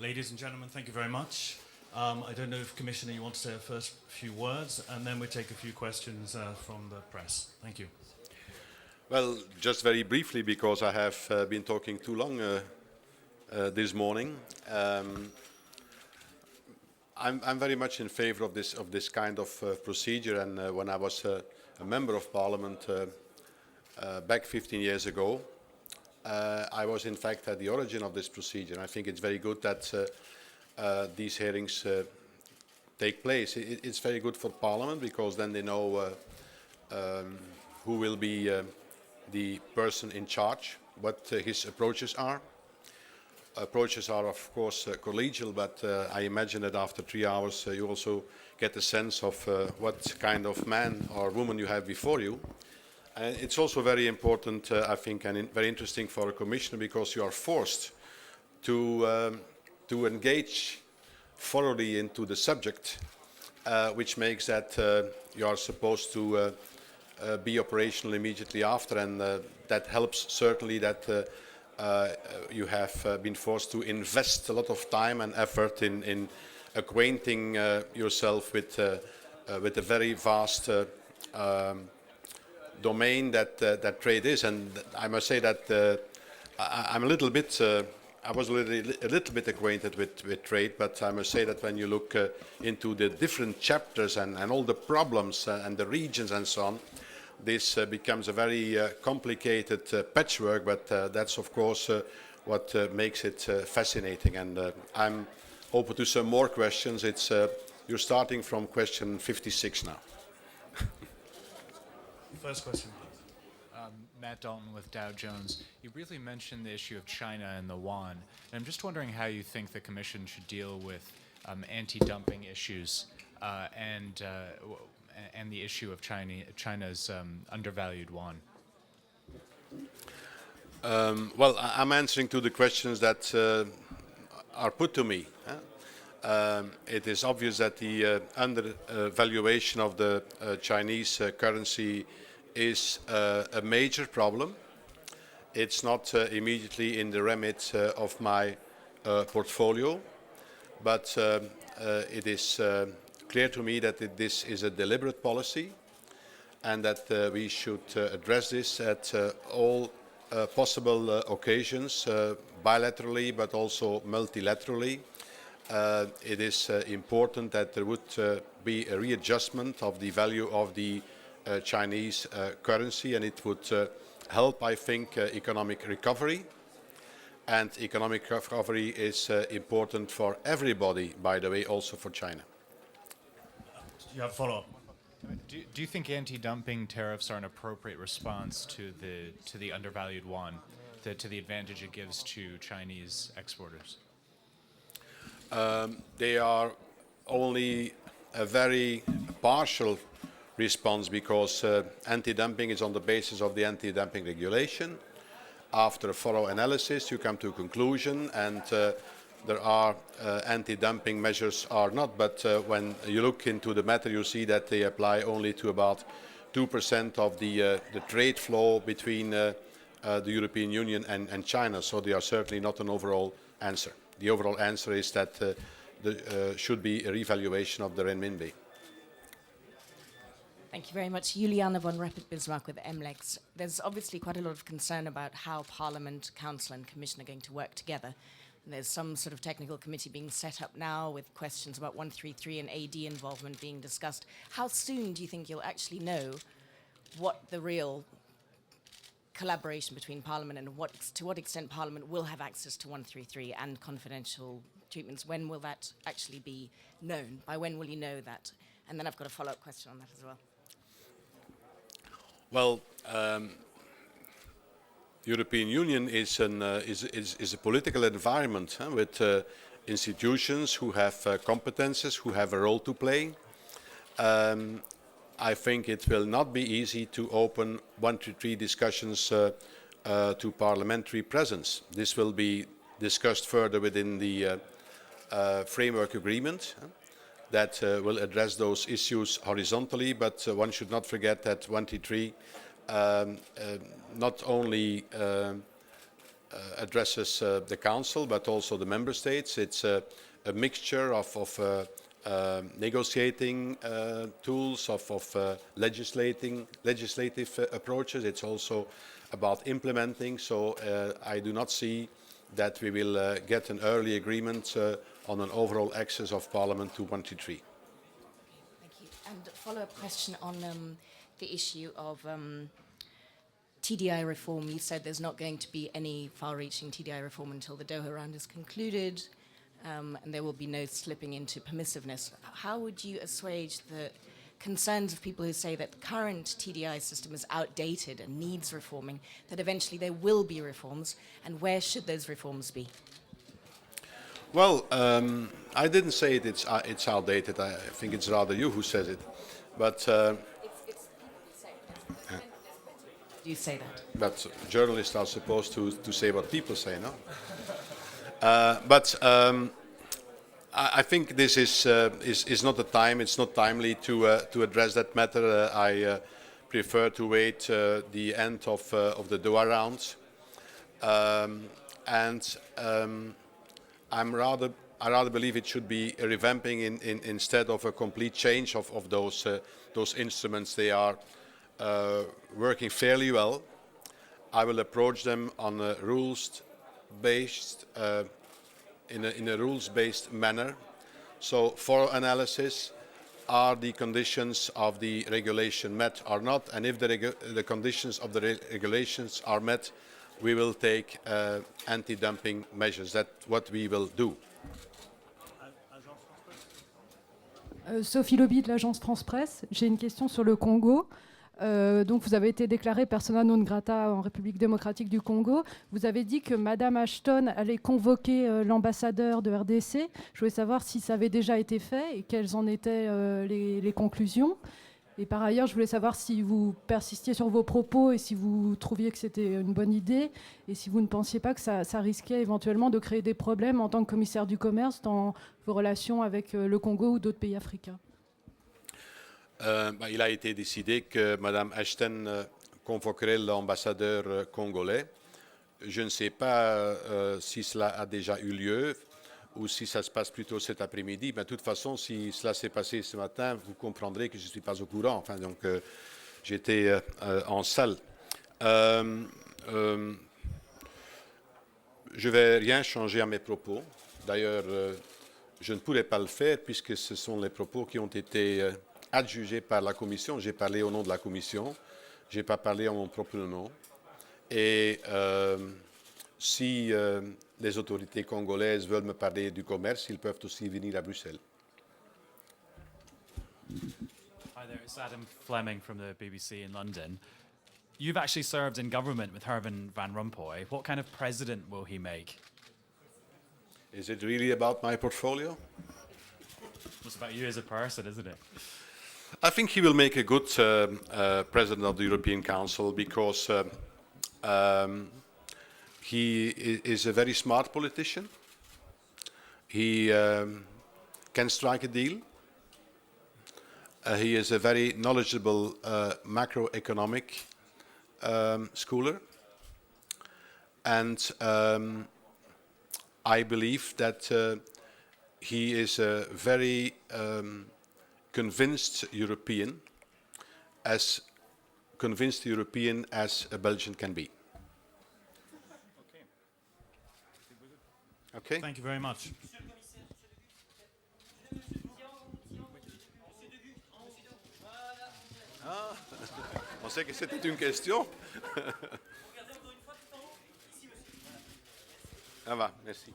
Ladies and gentlemen, thank you very much. I don't know if Commissioner, you want to say a first few words, and then we take a few questions from the press. Thank you. Well, just very briefly, because I have been talking too long this morning. I'm very much in favor of this kind of procedure, and when I was a member of Parliament back 15 years ago, I was in fact at the origin of this procedure. I think it's very good that these hearings take place. It's very good for Parliament because then they know who will be the person in charge, what his approaches are. Approaches are of course collegial, but I imagine that after 3 hours you also get a sense of what kind of man or woman you have before you. And it's also very important, I think, and very interesting for a commissioner because you are forced to engage thoroughly into the subject, which makes that you are supposed to be operational immediately after, and that helps certainly that you have been forced to invest a lot of time and effort in acquainting yourself with a very vast domain that trade is. And I must say that I'm a little bit, I was a little bit acquainted with trade, but I must say that when you look into the different chapters and all the problems and the regions and so on, this becomes a very complicated patchwork, but that's of course what makes it fascinating. And I'm open to some more questions. It's you're starting from question 56 now. First question, please. Matt Dalton with Dow Jones. You briefly mentioned the issue of China and the yuan. And I'm just wondering how you think the Commission should deal with anti-dumping issues and the issue of China's undervalued yuan. Well, I'm answering to the questions that are put to me. It is obvious that the undervaluation of the Chinese currency is a major problem. It's not immediately in the remit of my portfolio, but it is clear to me that this is a deliberate policy and that we should address this at all possible occasions, bilaterally but also multilaterally. It is important that there would be a readjustment of the value of the Chinese currency, and it would help, I think, economic recovery. And economic recovery is important for everybody, by the way, also for China. You have a follow-up. Do you think anti-dumping tariffs are an appropriate response to the undervalued yuan, to the advantage it gives to Chinese exporters? They are only a very partial response because anti-dumping is on the basis of the anti-dumping regulation. After a thorough analysis, you come to a conclusion, and there are anti-dumping measures or not, but when you look into the matter, you see that they apply only to about 2% of the trade flow between the European Union and China, so they are certainly not an overall answer. The overall answer is that there should be a revaluation of the renminbi. Thank you very much. Juliana von Rapid-Bismarck with MLEX. There's obviously quite a lot of concern about how Parliament, Council and Commission are going to work together. And there's some sort of technical committee being set up now with questions about 133 and AD involvement being discussed. How soon do you think you'll actually know what the real collaboration between Parliament and to what extent Parliament will have access to 133 and confidential treatments? When will that actually be known? By when will you know that? And then I've got a follow-up question on that as well. Well, European Union is a political environment with institutions who have competences, who have a role to play. I think it will not be easy to open 133 discussions to parliamentary presence. This will be discussed further within the framework agreement that will address those issues horizontally, but one should not forget that 133 not only addresses the Council, but also the Member States. It's a mixture of negotiating tools, of legislative approaches. It's also about implementing. So I do not see that we will get an early agreement on an overall access of Parliament to 123. Thank you. And a follow-up question on the issue of TDI reform. You said there's not going to be any far-reaching TDI reform until the Doha round is concluded, and there will be no slipping into permissiveness. How would you assuage the concerns of people who say that the current TDI system is outdated and needs reforming, that eventually there will be reforms, and where should those reforms be? Well, I didn't say it's outdated. I think it's rather you who says it. But It's people who say it. You say that. But journalists are supposed to say what people say, no? I think this is not the time. It's not timely to address that matter. I prefer to wait the end of the Doha round, I rather believe it should be a revamping instead of a complete change of those instruments. They are working fairly well. I will approach them on a rules-based in a rules-based manner. So for analysis, are the conditions of the regulation met or not? And if the conditions of the regulations are met, we will take anti-dumping measures. That's what we will do. Sophie Lobby de l'agence France-Presse. J'ai une question sur le Congo. Donc vous avez été déclaré persona non grata en République démocratique du Congo. Vous avez dit que Madame Ashton allait convoquer l'ambassadeur de RDC. Je voulais savoir si ça avait déjà été fait et quelles en étaient les conclusions. Et par ailleurs, je voulais savoir si vous persistiez sur vos propos et si vous trouviez que c'était une bonne idée et si vous ne pensiez pas que ça risquait éventuellement de créer des problèmes en tant que commissaire du commerce dans vos relations avec le Congo ou d'autres pays africains. Il a été décidé que Mme Ashton convoquerait l'ambassadeur congolais. Je ne sais pas si cela a déjà eu lieu ou si ça se passe plutôt cet après-midi. Mais de toute façon, si cela s'est passé ce matin, vous comprendrez que je ne suis pas au courant. Enfin, donc, j'étais en salle. Je ne vais rien changer à mes propos. D'ailleurs, je ne pourrais pas le faire puisque ce sont les propos qui ont été adjugés par la Commission. J'ai parlé au nom de la Commission. Je n'ai pas parlé en mon propre nom. Et si les autorités congolaises veulent me parler du commerce, ils peuvent aussi venir à Bruxelles. Hi there, it's Adam Fleming from the BBC in London. You've actually served in government with Herman Van Rompuy. What kind of president will he make? Is it really about my portfolio? It's about you as a person, isn't it? I think he will make a good president of the European Council because he is a very smart politician. He can strike a deal. He is a very knowledgeable macroeconomic schooler. And I believe that he is a very convinced European, as convinced European as a Belgian can be. Okay. Thank you very much. Ah, on sait que c'était une question. Ça va, merci.